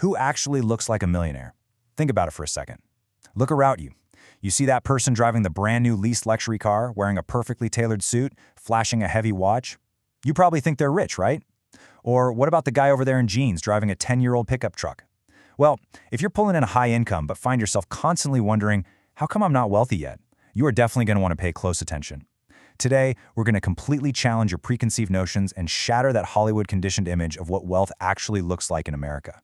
Who actually looks like a millionaire? Think about it for a second. Look around you. You see that person driving the brand new leased luxury car, wearing a perfectly tailored suit, flashing a heavy watch? You probably think they're rich, right? Or what about the guy over there in jeans driving a 10-year-old pickup truck? Well, if you're pulling in a high income but find yourself constantly wondering, how come I'm not wealthy yet? You are definitely going to want to pay close attention. Today, we're going to completely challenge your preconceived notions and shatter that Hollywood-conditioned image of what wealth actually looks like in America.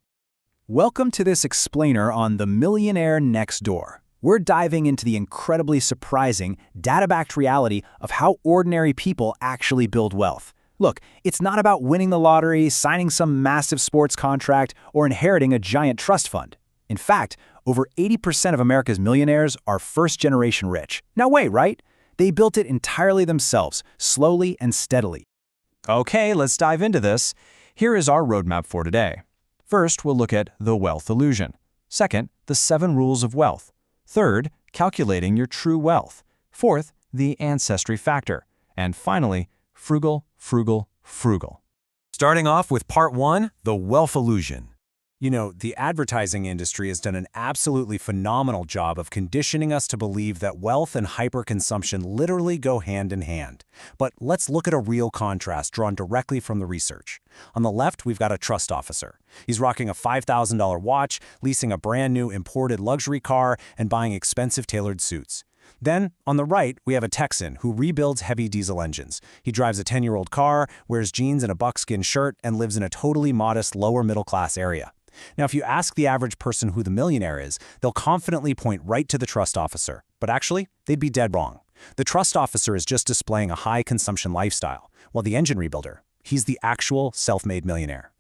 Welcome to this explainer on the Millionaire Next Door. We're diving into the incredibly surprising, data-backed reality of how ordinary people actually build wealth. Look, it's not about winning the lottery, signing some massive sports contract, or inheriting a giant trust fund. In fact, over 80% of America's millionaires are first-generation rich. No way, right? They built it entirely themselves, slowly and steadily. Okay, let's dive into this. Here is our roadmap for today. First, we'll look at the wealth illusion. Second, the 7 rules of wealth. Third, calculating your true wealth. Fourth, the ancestry factor. And finally, frugal, frugal, frugal. Starting off with part 1, the wealth illusion. You know, the advertising industry has done an absolutely phenomenal job of conditioning us to believe that wealth and hyperconsumption literally go hand in hand. But let's look at a real contrast drawn directly from the research. On the left, we've got a trust officer. He's rocking a $5,000 watch, leasing a brand new imported luxury car, and buying expensive tailored suits. Then, on the right, we have a Texan who rebuilds heavy diesel engines. He drives a 10-year-old car, wears jeans and a buckskin shirt, and lives in a totally modest lower-middle-class area. Now, if you ask the average person who the millionaire is, they'll confidently point right to the trust officer. But actually, they'd be dead wrong. The trust officer is just displaying a high-consumption lifestyle, while the engine rebuilder, he's the actual self-made millionaire.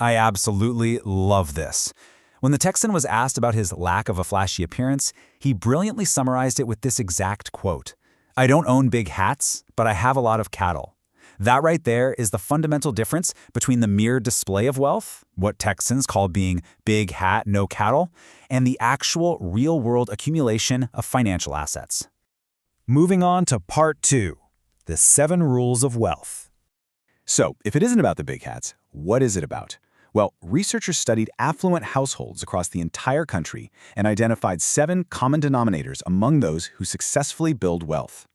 I absolutely love this. When the Texan was asked about his lack of a flashy appearance, he brilliantly summarized it with this exact quote: "I don't own big hats, but I have a lot of cattle." That right there is the fundamental difference between the mere display of wealth, what Texans call being big hat, no cattle, and the actual real-world accumulation of financial assets. Moving on to part 2, the 7 rules of wealth. So, if it isn't about the big hats, what is it about? Well, researchers studied affluent households across the entire country and identified 7 common denominators among those who successfully build wealth.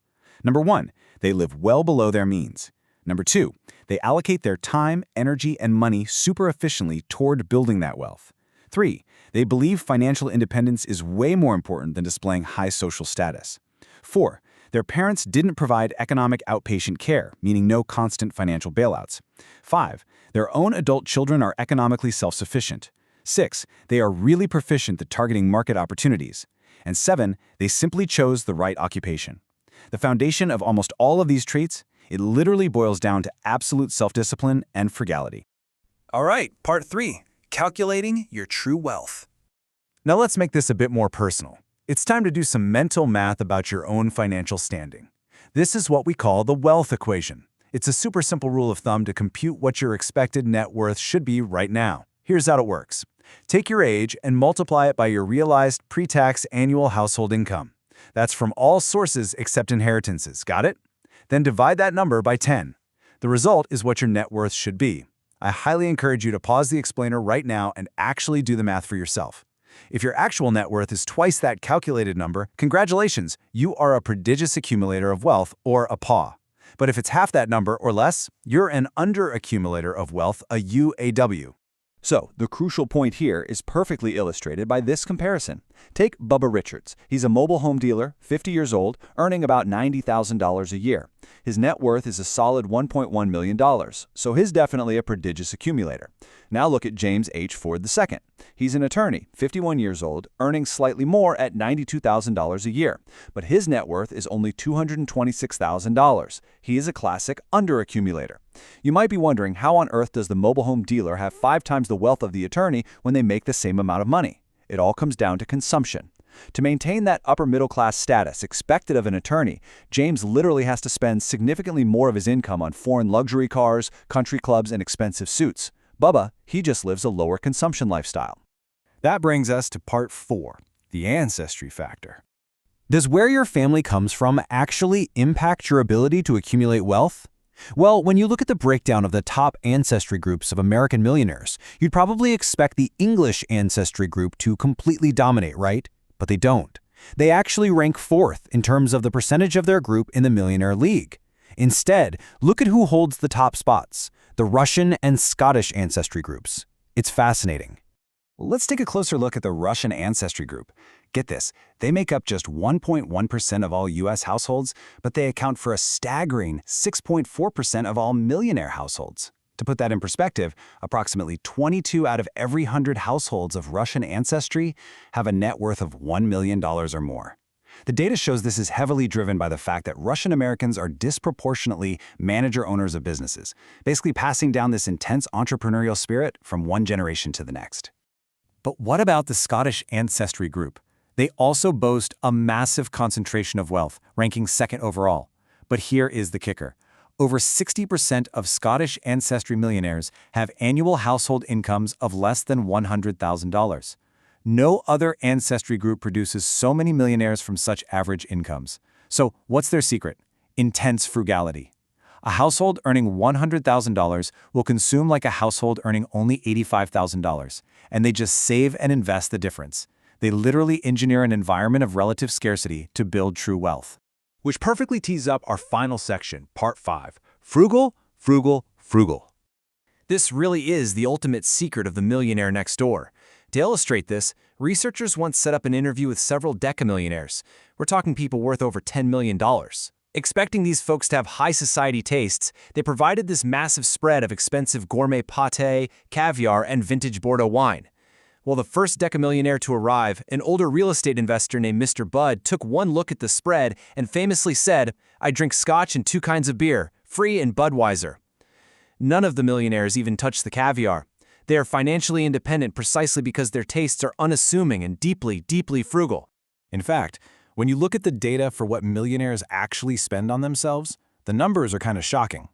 Number 1, they live well below their means. Number 2, they allocate their time, energy, and money super efficiently toward building that wealth. 3, they believe financial independence is way more important than displaying high social status. 4, their parents didn't provide economic outpatient care, meaning no constant financial bailouts. 5, their own adult children are economically self-sufficient. 6, they are really proficient at targeting market opportunities. And 7, they simply chose the right occupation. The foundation of almost all of these traits, it literally boils down to absolute self-discipline and frugality. All right, part 3, calculating your true wealth. Now let's make this a bit more personal. It's time to do some mental math about your own financial standing. This is what we call the wealth equation. It's a super simple rule of thumb to compute what your expected net worth should be right now. Here's how it works. Take your age and multiply it by your realized pre-tax annual household income. That's from all sources except inheritances. Got it? Then divide that number by 10. The result is what your net worth should be. I highly encourage you to pause the explainer right now and actually do the math for yourself. If your actual net worth is twice that calculated number, congratulations, you are a prodigious accumulator of wealth, or a PAW. But if it's half that number or less, you're an under-accumulator of wealth, a UAW. So, the crucial point here is perfectly illustrated by this comparison. Take Bubba Richards. He's a mobile home dealer, 50 years old, earning about $90,000 a year. His net worth is a solid $1.1 million, so he's definitely a prodigious accumulator. Now look at James H. Ford II. He's an attorney, 51 years old, earning slightly more at $92,000 a year, but his net worth is only $226,000. He is a classic underaccumulator. You might be wondering, how on earth does the mobile home dealer have 5 times the wealth of the attorney when they make the same amount of money? It all comes down to consumption. To maintain that upper middle class status expected of an attorney, James literally has to spend significantly more of his income on foreign luxury cars, country clubs, and expensive suits. Bubba, he just lives a lower consumption lifestyle. That brings us to part 4, the ancestry factor. Does where your family comes from actually impact your ability to accumulate wealth? Well, when you look at the breakdown of the top ancestry groups of American millionaires, you'd probably expect the English ancestry group to completely dominate, right? But they don't. They actually rank fourth in terms of the percentage of their group in the Millionaire League. Instead, look at who holds the top spots, the Russian and Scottish ancestry groups. It's fascinating. Let's take a closer look at the Russian ancestry group. Get this, they make up just 1.1% of all U.S. households, but they account for a staggering 6.4% of all millionaire households. To put that in perspective, approximately 22 out of every 100 households of Russian ancestry have a net worth of $1 million or more. The data shows this is heavily driven by the fact that Russian Americans are disproportionately manager-owners of businesses, basically passing down this intense entrepreneurial spirit from one generation to the next. But what about the Scottish ancestry group? They also boast a massive concentration of wealth, ranking second overall. But here is the kicker. Over 60% of Scottish ancestry millionaires have annual household incomes of less than $100,000. No other ancestry group produces so many millionaires from such average incomes. So what's their secret? Intense frugality. A household earning $100,000 will consume like a household earning only $85,000, and they just save and invest the difference. They literally engineer an environment of relative scarcity to build true wealth. Which perfectly tees up our final section, Part 5, Frugal, Frugal, Frugal. This really is the ultimate secret of the Millionaire Next Door. To illustrate this, researchers once set up an interview with several decamillionaires. We're talking people worth over $10 million. Expecting these folks to have high society tastes, they provided this massive spread of expensive gourmet pâté, caviar, and vintage Bordeaux wine. Well, the first decamillionaire to arrive, an older real estate investor named Mr. Bud, took one look at the spread and famously said, "I drink scotch and two kinds of beer, Free and Budweiser." None of the millionaires even touched the caviar. They are financially independent precisely because their tastes are unassuming and deeply, deeply frugal. In fact, when you look at the data for what millionaires actually spend on themselves, the numbers are kind of shocking.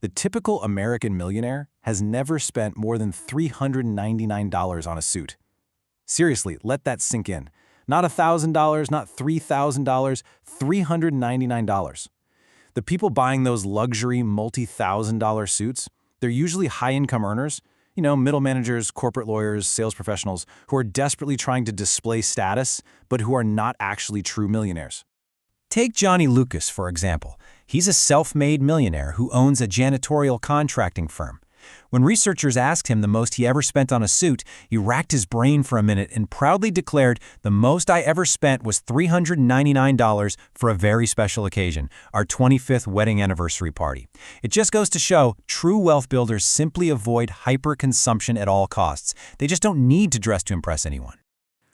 The typical American millionaire has never spent more than $399 on a suit. Seriously, let that sink in. Not $1,000, not $3,000, $399. The people buying those luxury multi-thousand-dollar suits, they're usually high-income earners, middle managers, corporate lawyers, sales professionals who are desperately trying to display status, but who are not actually true millionaires. Take Johnny Lucas, for example. He's a self-made millionaire who owns a janitorial contracting firm. When researchers asked him the most he ever spent on a suit, he racked his brain for a minute and proudly declared, "The most I ever spent was $399 for a very special occasion, our 25th wedding anniversary party." It just goes to show, true wealth builders simply avoid hyper-consumption at all costs. They just don't need to dress to impress anyone.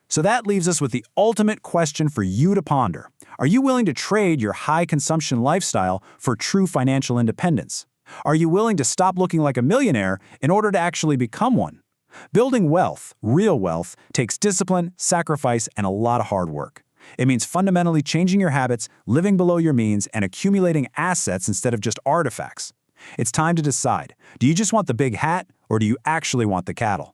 So that leaves us with the ultimate question for you to ponder. Are you willing to trade your high-consumption lifestyle for true financial independence? Are you willing to stop looking like a millionaire in order to actually become one? Building wealth, real wealth, takes discipline, sacrifice, and a lot of hard work. It means fundamentally changing your habits, living below your means, and accumulating assets instead of just artifacts. It's time to decide. Do you just want the big hat, or do you actually want the cattle?